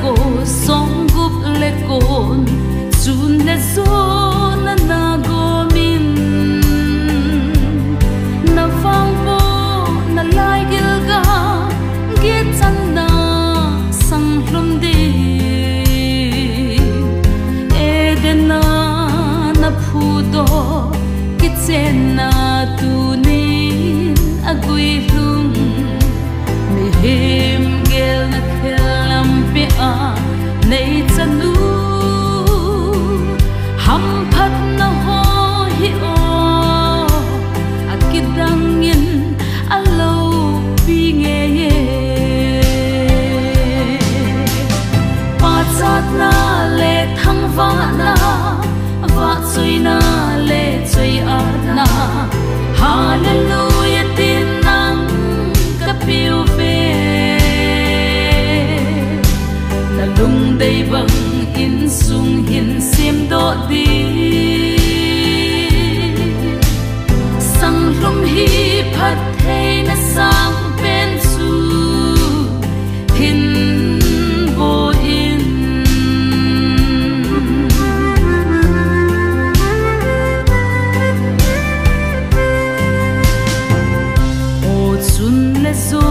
ko song gup le kon chun le zo na na gomin na fang po na lai gil ga git chan na sang hlum di edena na phu do kit chen na tu ni agui hlum mi him gel na khelam pe a nei chanu ham phat na ho hi o akidangin alo pi nge ye pa chat na le thang va na va chui na le chui a na hallelujah tin nang ka piu ve na lung dei bang in sung hin sim do di sang lum hi phat thei na sang pen su hin bo in o chun le zo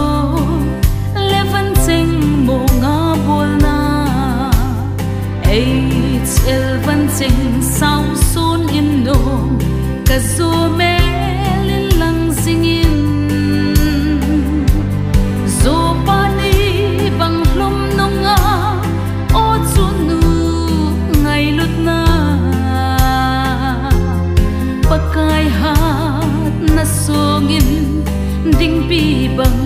le van cheng mo nga bol na el van cheng sao sun in no ka zo me lin lang sing in zo pa ni bang hlum no nga o chu nu ngai lut na pakai hat na song in ding pi bang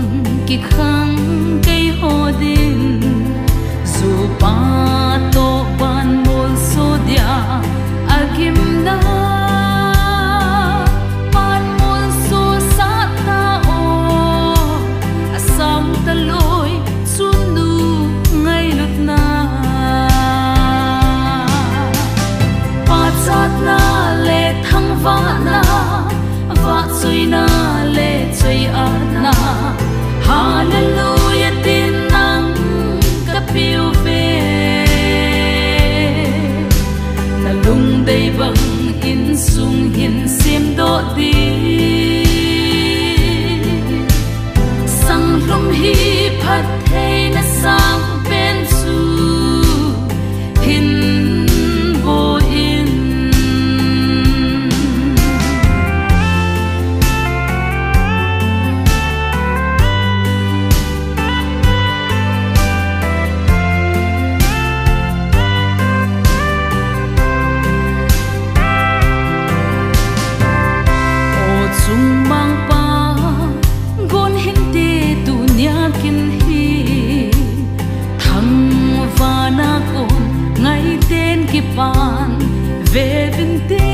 ki khang kai ho din zo pa to ban mol so dia agim na ban mol so sa ta o asam ta loi sunu ngai lut na pa chat na le thang va na va chui na le chui a na hallelujah tin nang ka piu ve na lung dei bang in sung hin sim do di sang lum hi phat thei na sang pen su hin bo in chung mang pa gon hin te dunya kin hi thang va na kon ngai ten ki pan ve vin te